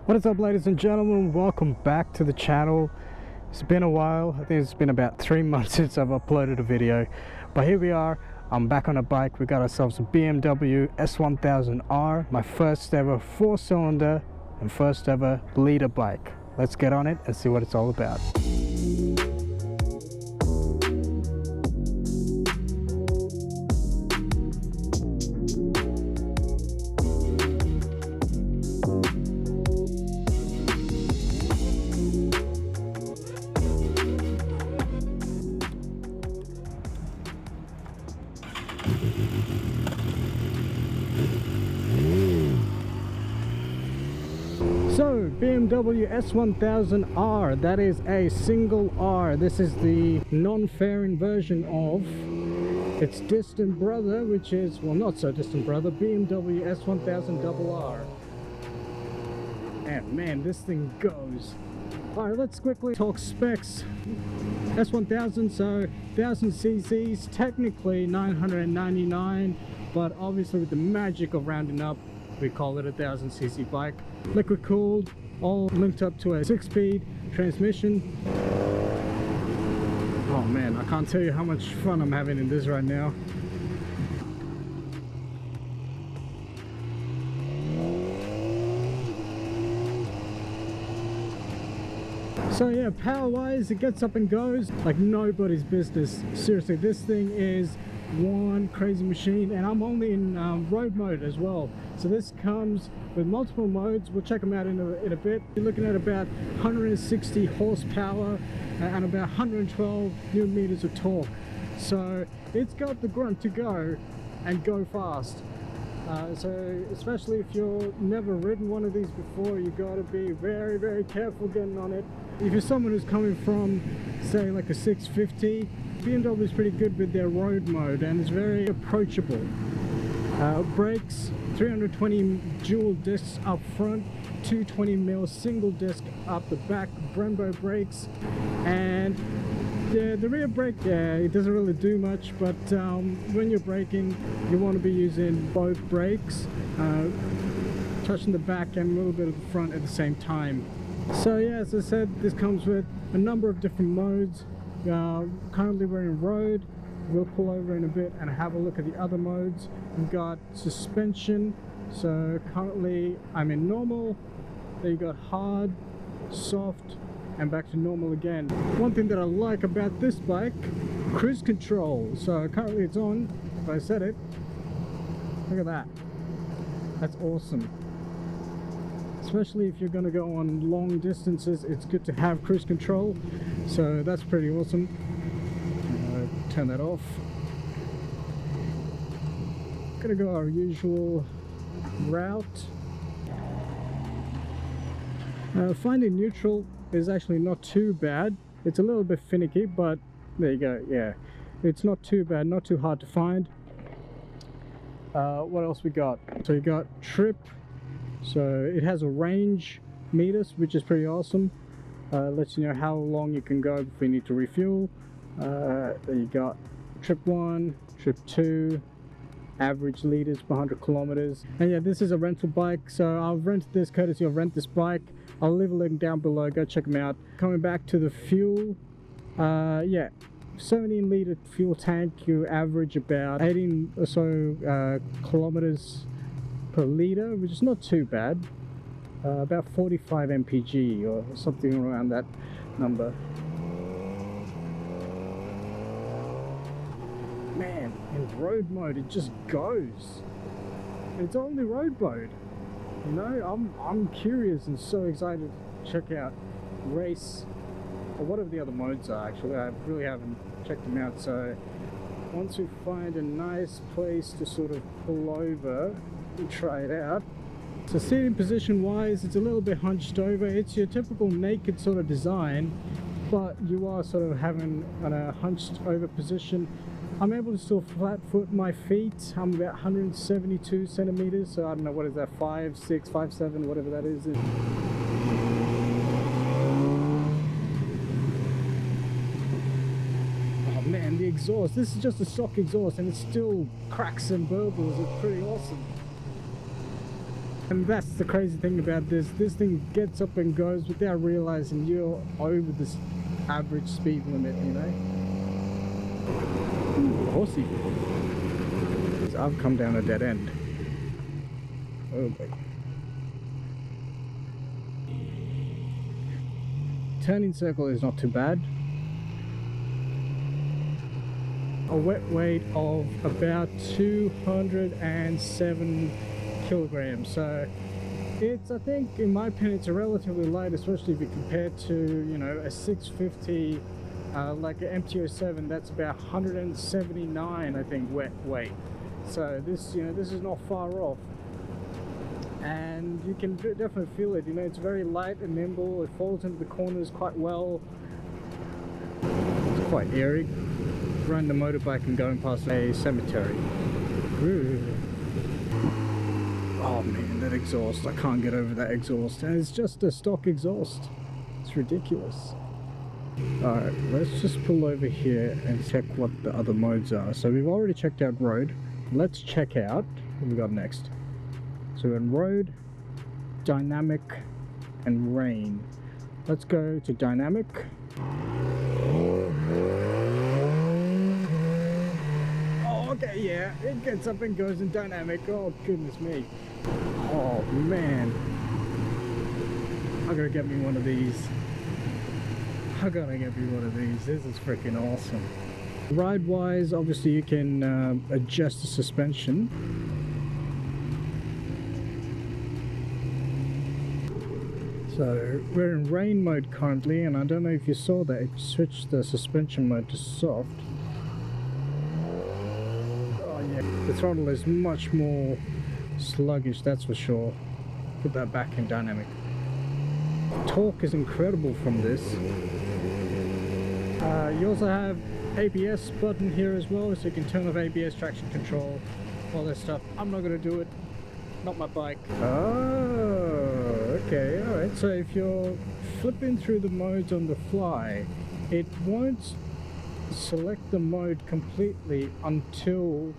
What is up, ladies and gentlemen? Welcome back to the channel. It's been a while. I think it's been about 3 months since I've uploaded a video, but here we are. I'm back on a bike. We got ourselves a BMW S1000R, my first ever 4-cylinder and first ever LITRE bike. Let's get on it and see what it's all about. So, BMW S1000R, that is a single R. This is the non-fairing version of its distant brother, which is, well, not so distant brother, BMW S1000R. And man, this thing goes. Alright, let's quickly talk specs. S1000, so 1000 cc's, technically 999, but obviously with the magic of rounding up, we call it a 1000cc bike. Liquid cooled, all linked up to a 6-speed transmission. Oh man, I can't tell you how much fun I'm having in this right now. So yeah, power wise, it gets up and goes like nobody's business. Seriously, this thing is one crazy machine, and I'm only in road mode as well. So this comes with multiple modes. We'll check them out in a bit. You're looking at about 160 horsepower and about 112 newton meters of torque. So it's got the grunt to go and go fast. So especially if you've never ridden one of these before, you got to be very, very careful getting on it. If you're someone who's coming from, say, like a 650, BMW is pretty good with their road mode and it's very approachable. Brakes, 320 dual discs up front, 220mm single disc up the back, Brembo brakes, and the rear brake, yeah, it doesn't really do much, but when you're braking, you want to be using both brakes, touching the back and a little bit of the front at the same time. So yeah, as I said, this comes with a number of different modes. Currently we're in road. We'll pull over in a bit and have a look at the other modes. We've got suspension, so currently I'm in normal. Then you got hard, soft, and back to normal again. One thing that I like about this bike, cruise control. So currently it's on. If I set it, look at that. That's awesome. Especially if you're going to go on long distances, it's good to have cruise control. So that's pretty awesome. Turn that off. Gonna go our usual route. Finding neutral is actually not too bad. It's a little bit finicky, but there you go. Yeah, it's not too bad, not too hard to find. What else we got? So you got trip. So it has a range meters, which is pretty awesome. Lets you know how long you can go before you need to refuel. Then you got trip 1, trip 2, average liters per 100 kilometers. And yeah, this is a rental bike, so I've rented this courtesy of Rent This Bike. I'll leave a link down below, go check them out. Coming back to the fuel, yeah, 17 liter fuel tank. You average about 18 or so kilometers per liter, which is not too bad. About 45 mpg or something around that number. Man, in road mode it just goes. It's only road mode, you know. I'm curious and so excited to check out race or whatever the other modes are. Actually, I really haven't checked them out, so once we find a nice place to sort of pull over and try it out. So seating position wise, it's a little bit hunched over. It's your typical naked sort of design, but you are sort of having a hunched over position. I'm able to still flat foot my feet. I'm about 172 centimeters, so I don't know, what is that, 5'6", 5'7", whatever that is. Oh man, the exhaust. This is just a stock exhaust and it still cracks and burbles. It's pretty awesome. And that's the crazy thing about this. This thing gets up and goes without realizing you're over this average speed limit, you know. Ooh, horsey. I've come down a dead end. Oh boy. Turning circle is not too bad. A wet weight of about 207 kilograms. So it's, I think, in my opinion, it's a relatively light, especially if you compare to, you know, a 650 like an MT-07. That's about 179, I think, wet weight. So this, you know, this is not far off, and you can definitely feel it. You know, it's very light and nimble. It falls into the corners quite well. It's quite airy. Riding the motorbike and going past a cemetery. Ooh. Oh man, that exhaust, I can't get over that exhaust, and it's just a stock exhaust. It's ridiculous. Alright, let's just pull over here and check what the other modes are. So we've already checked out road. Let's check out what we got next. So we're in road, dynamic, and rain. Let's go to dynamic. Okay, yeah, it gets up and goes in dynamic. Oh goodness me. Oh man, I gotta get me one of these. This is freaking awesome. Ride wise, obviously you can adjust the suspension. So we're in rain mode currently, and I don't know if you saw that it switched the suspension mode to soft. The throttle is much more sluggish, that's for sure. Put that back in dynamic. Torque is incredible from this. You also have ABS button here as well, so you can turn off ABS, traction control, all that stuff. I'm not going to do it, not my bike. Oh, okay, alright. So if you're flipping through the modes on the fly, it won't select the mode completely until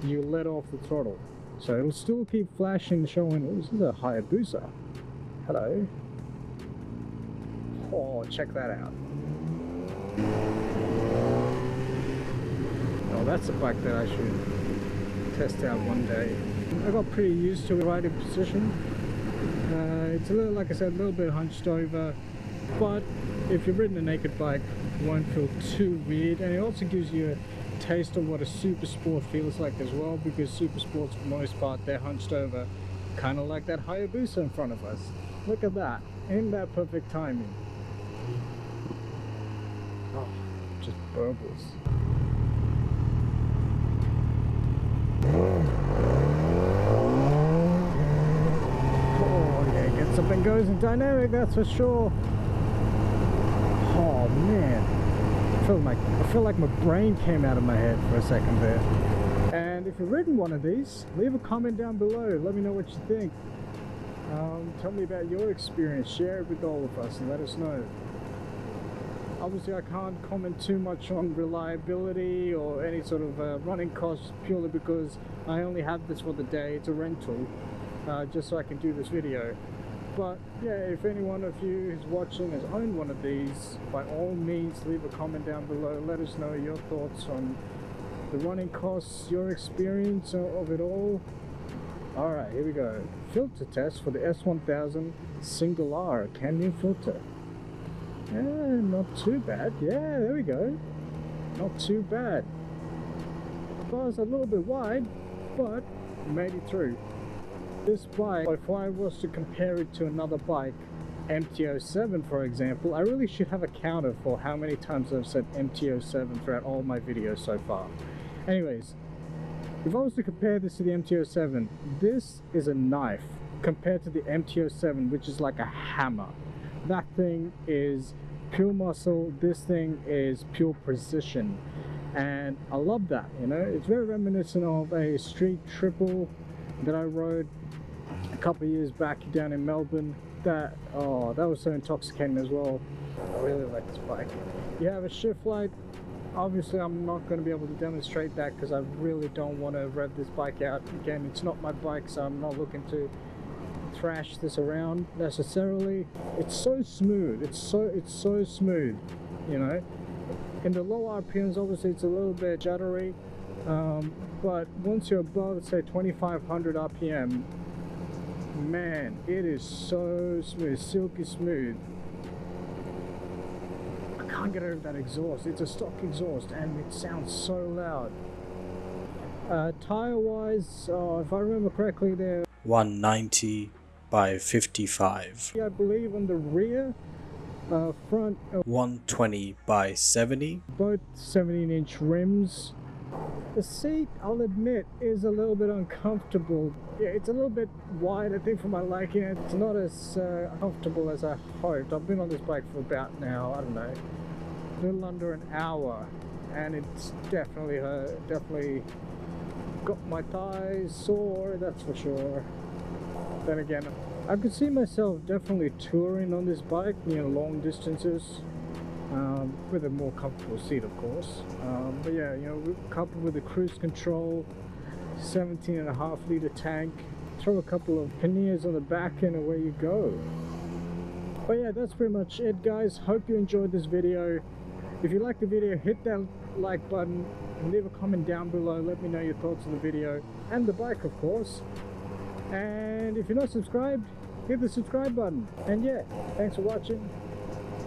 you let off the throttle. So it'll still keep flashing, showing, oh, this is a Hayabusa. Hello. Oh, check that out. Oh, that's a bike that I should test out one day. I got pretty used to riding position. It's a little, like I said, a little bit hunched over, but if you've ridden a naked bike, it won't feel too weird, and it also gives you a taste of what a super sport feels like as well, because super sports for the most part, they're hunched over, kind of like that Hayabusa in front of us. Look at that, ain't that perfect timing? Oh, just burbles. Oh yeah, gets up and goes in dynamic, that's for sure. Oh man, I feel like my brain came out of my head for a second there. And if you've ridden one of these, leave a comment down below. Let me know what you think. Tell me about your experience. Share it with all of us and let us know. Obviously, I can't comment too much on reliability or any sort of running costs, purely because I only have this for the day. It's a rental, just so I can do this video. But yeah, if any one of you who's watching has owned one of these, by all means leave a comment down below. Let us know your thoughts on the running costs, your experience of it all. Alright, here we go. Filter test for the S1000 single R canyon filter. Yeah, not too bad. Yeah, there we go. Not too bad. The bar's a little bit wide, but made it through. This bike, if I was to compare it to another bike, MT-07 for example, I really should have a counter for how many times I've said MT-07 throughout all my videos so far. Anyways, if I was to compare this to the MT-07, this is a knife compared to the MT-07, which is like a hammer. That thing is pure muscle, this thing is pure precision, and I love that, you know. It's very reminiscent of a street triple that I rode a couple of years back down in Melbourne. That was so intoxicating as well. I really like this bike. You have a shift light. Obviously I'm not going to be able to demonstrate that because I really don't want to rev this bike out. Again, it's not my bike, so I'm not looking to thrash this around necessarily. It's so smooth. It's so smooth, you know. In the low RPMs, obviously it's a little bit juddery, but once you're above, say 2500 RPM, man, it is so smooth, silky smooth. I can't get over that exhaust. It's a stock exhaust and it sounds so loud. Tire wise, if I remember correctly, they're 190 by 55. I believe on the rear, front 120 by 70. both 17-inch rims. The seat, I'll admit, is a little bit uncomfortable. Yeah, it's a little bit wide, I think, for my liking. It's not as comfortable as I hoped. I've been on this bike for about now, I don't know, a little under an hour, and it's definitely got my thighs sore, that's for sure. Then again, I could see myself definitely touring on this bike, you know, long distances, with a more comfortable seat, of course. But yeah, you know, coupled with the cruise control, 17.5 litre tank, throw a couple of panniers on the back and away you go. But yeah, that's pretty much it, guys. Hope you enjoyed this video. If you liked the video, hit that like button and leave a comment down below. Let me know your thoughts on the video and the bike, of course. And if you're not subscribed, hit the subscribe button. And yeah, thanks for watching.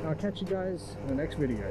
I'll catch you guys in the next video.